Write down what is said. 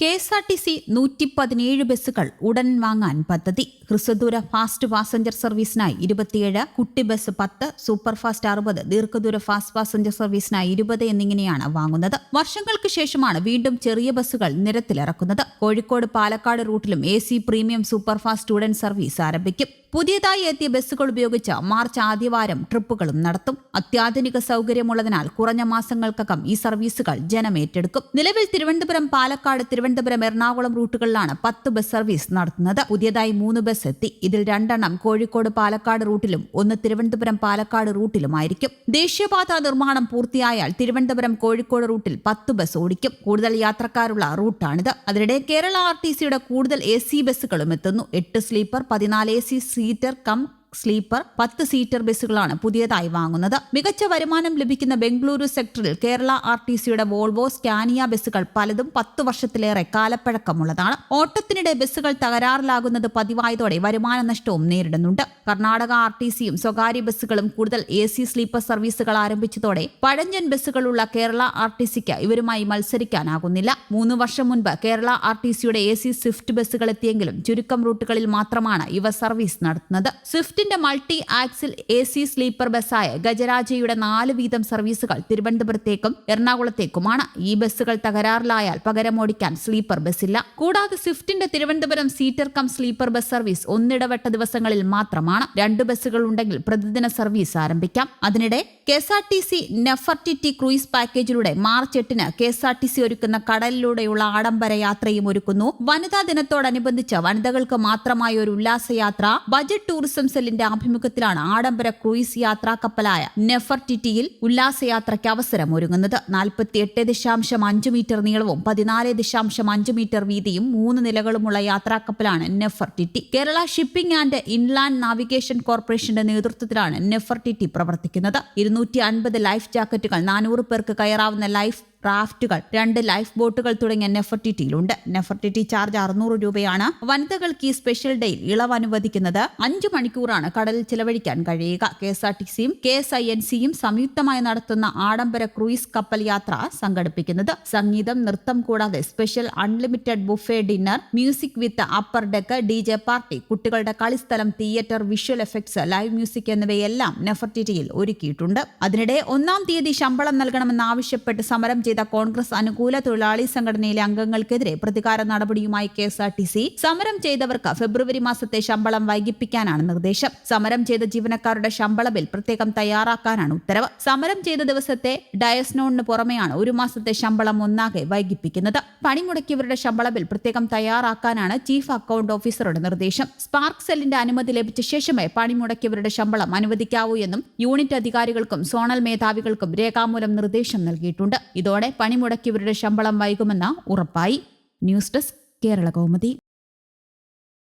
KSRTC 117 ബസ്സുകൾ ഉടൻ വാങ്ങാൻ പദ്ധതി. ഹ്രസ്വദൂര ഫാസ്റ്റ് പാസഞ്ചർ സർവീസിനായി 27, കുട്ടി ബസ് 10, സൂപ്പർ ഫാസ്റ്റ് 60, ദീർഘദൂര ഫാസ്റ്റ് പാസഞ്ചർ സർവീസിനായി 20 എന്നിങ്ങനെയാണ് വാങ്ങുന്നത്. വർഷങ്ങൾക്ക് ശേഷമാണ് വീണ്ടും ചെറിയ ബസ്സുകൾ നിരത്തിലിറക്കുന്നത്. കോഴിക്കോട് പാലക്കാട് റൂട്ടിലും AC പ്രീമിയം സൂപ്പർ ഫാസ്റ്റ് ഉടൻ സർവീസ് ആരംഭിക്കും. പുതിയതായി എത്തിയ ബസ്സുകൾ ഉപയോഗിച്ച് മാർച്ച് ആദ്യവാരം ട്രിപ്പുകളും നടത്തും. അത്യാധുനിക സൗകര്യമുള്ളതിനാൽ കുറഞ്ഞ മാസങ്ങൾക്കകം ഈ സർവീസുകൾ ജനമേറ്റെടുക്കും. നിലവിൽ തിരുവനന്തപുരം പാലക്കാട്, തിരുവനന്തപുരം എറണാകുളം റൂട്ടുകളിലാണ് 10 ബസ് സർവീസ് നടത്തുന്നത്. പുതിയതായി 3 ബസ് എത്തി. ഇതിൽ 2 എണ്ണം കോഴിക്കോട് പാലക്കാട് റൂട്ടിലും 1 തിരുവനന്തപുരം പാലക്കാട് റൂട്ടിലുമായിരിക്കും. ദേശീയപാത നിർമ്മാണം പൂർത്തിയായാൽ തിരുവനന്തപുരം കോഴിക്കോട് റൂട്ടിൽ 10 ബസ് ഓടിക്കും. കൂടുതൽ യാത്രക്കാരുള്ള റൂട്ടാണിത്. അതിനിടെ കേരള RTCയുടെ കൂടുതൽ AC ബസ്സുകളും എത്തുന്നു. 8 sleeper, 14 AC seater cum sleeper, 10 seater ബസ്സുകളാണ് പുതിയതായി വാങ്ങുന്നത്. മികച്ച വരുമാനം ലഭിക്കുന്ന ബംഗളൂരു സെക്ടറിൽ കേരള RTCയുടെ വോൾവോ, സ്കാനിയ ബസ്സുകൾ പലതും 10 വർഷത്തിലേറെ കാലപ്പഴക്കമുള്ളതാണ്. ഓട്ടത്തിനിടെ ബസ്സുകൾ തകരാറിലാകുന്നത് പതിവായതോടെ വരുമാന നഷ്ടവും നേരിടുന്നുണ്ട്. കർണാടക RTCയും സ്വകാര്യ ബസ്സുകളും കൂടുതൽ AC സ്ലീപ്പർ സർവീസുകൾ ആരംഭിച്ചതോടെ പഴഞ്ചൻ ബസ്സുകളുള്ള കേരള RTCക്ക് ഇവരുമായി മത്സരിക്കാനാകുന്നില്ല. 3 വർഷം മുൻപ് കേരള RTCയുടെ AC സ്വിഫ്റ്റ് ബസ്സുകൾ എത്തിയെങ്കിലും ചുരുക്കം റൂട്ടുകളിൽ മാത്രമാണ് ഇവ സർവീസ് നടത്തുന്നത്. സ്വിഫ്റ്റിന്റെ മൾട്ടി ആക്സിൽ AC സ്ലീപ്പർ ബസ്സായ ഗജരാജയുടെ 4 വീതം സർവീസുകൾ തിരുവനന്തപുരത്തേക്കും എറണാകുളത്തേക്കുമാണ്. ഈ ബസ്സുകൾ തകരാറിലായാൽ പകരമോടിക്കാൻ സ്ലീപ്പർ ബസ്സില്ല. കൂടാതെ സ്വിഫ്റ്റിന്റെ Thiruvananthapuram seater cum sleeper bus service ഒന്നിടവട്ട ദിവസങ്ങളിൽ മാത്രമാണ്. 2 ബസ്സുകൾ ഉണ്ടെങ്കിൽ പ്രതിദിന സർവീസ് ആരംഭിക്കാം. അതിനിടെ KSRTC നെഫർട്ടിറ്റി ക്രൂയിസ് പാക്കേജിലൂടെ മാർച്ച് 8-ന് KSRTC ഒരുക്കുന്ന കടലിലൂടെയുള്ള ആഡംബര യാത്രയും ഒരുക്കുന്നു. വനിതാ ദിനത്തോടനുബന്ധിച്ച് വനിതകൾക്ക് മാത്രമായ ഒരു ഉല്ലാസയാത്ര ബജറ്റ് ടൂറിസം സെല്ലിന്റെ ആഭിമുഖ്യത്തിലാണ് ആഡംബര ക്രൂയിസ് യാത്രാ കപ്പലായ നെഫർട്ടിറ്റിയിൽ ഉല്ലാസയാത്രയ്ക്ക് അവസരമൊരുങ്ങുന്നത്. 48.5 മീറ്റർ നീളവും 14.5 മീറ്റർ വീതിയും 3 നിലകളുമുള്ള യാത്രാക്കപ്പലാണ് Nefertiti. Kerala shipping and inland navigation കോർപ്പറേഷന്റെ നേതൃത്വത്തിലാണ് നെഫർട്ടിറ്റി പ്രവർത്തിക്കുന്നത്. 250 ലൈഫ് ജാക്കറ്റുകൾ, 400 പേർക്ക് കയറാവുന്ന ലൈഫ് റാഫ്റ്റുകൾ, 2 ലൈഫ് ബോട്ടുകൾ തുടങ്ങിയ നെഫർട്ടിറ്റിയിലുണ്ട്. നെഫർട്ടിറ്റി ചാർജ് 600 രൂപയാണ്. വനിതകൾക്ക് ഈ സ്പെഷ്യൽ ഡേയിൽ ഇളവ് അനുവദിക്കുന്നത് 5 മണിക്കൂറാണ് കടലിൽ ചിലവഴിക്കാൻ കഴിയുക. KSRTCയും KSINCയും സംയുക്തമായി നടത്തുന്ന ആഡംബര ക്രൂയിസ് കപ്പൽ യാത്ര സംഘടിപ്പിക്കുന്നത്. സംഗീതം, നൃത്തം കൂടാതെ special unlimited buffet dinner, music with upper deck, DJ party, കുട്ടികളുടെ കളിസ്ഥലം, theatre, visual effects, live music എന്നിവയെല്ലാം നെഫർട്ടിറ്റിയിൽ ഒരുക്കിയിട്ടുണ്ട്. അതിനിടെ 1-ാം തീയതി ശമ്പളം നൽകണമെന്നാവശ്യപ്പെട്ട് സമരം ചെയ്ത കോൺഗ്രസ് അനുകൂല തൊഴിലാളി സംഘടനയിലെ അംഗങ്ങൾക്കെതിരെ പ്രതികാര നടപടിയുമായി KSRTC. സമരം ചെയ്തവർക്ക് ഫെബ്രുവരി മാസത്തെ ശമ്പളം വൈകിപ്പിക്കാനാണ് നിർദ്ദേശം. സമരം ചെയ്ത ജീവനക്കാരുടെ ശമ്പള ബിൽ പ്രത്യേകം തയ്യാറാക്കാനാണ് ഉത്തരവ്. സമരം ചെയ്ത ദിവസത്തെ ഡയസ്നോണിന് പുറമെയാണ് 1 മാസത്തെ ശമ്പളം ഒന്നാകെ വൈകിപ്പിക്കുന്നത്. പണിമുടക്കിയവരുടെ ശമ്പള ബിൽ പ്രത്യേകം തയ്യാറാക്കാനാണ് ചീഫ് അക്കൌണ്ട് ഓഫീസറുടെ നിർദ്ദേശം. സ്പാർക്ക് സെല്ലിന്റെ അനുമതി ലഭിച്ച ശേഷമേ പണിമുടക്കിയവരുടെ ശമ്പളം അനുവദിക്കാവൂ എന്നും യൂണിറ്റ് അധികാരികൾക്കും സോണൽ മേധാവികൾക്കും രേഖാമൂലം നിർദ്ദേശം നൽകിയിട്ടുണ്ട്. ഇതോടെ പണിമുടക്കിയവരുടെ ശമ്പളം വൈകുമെന്ന് ഉറപ്പായി. News desk, Kerala Kaumudi.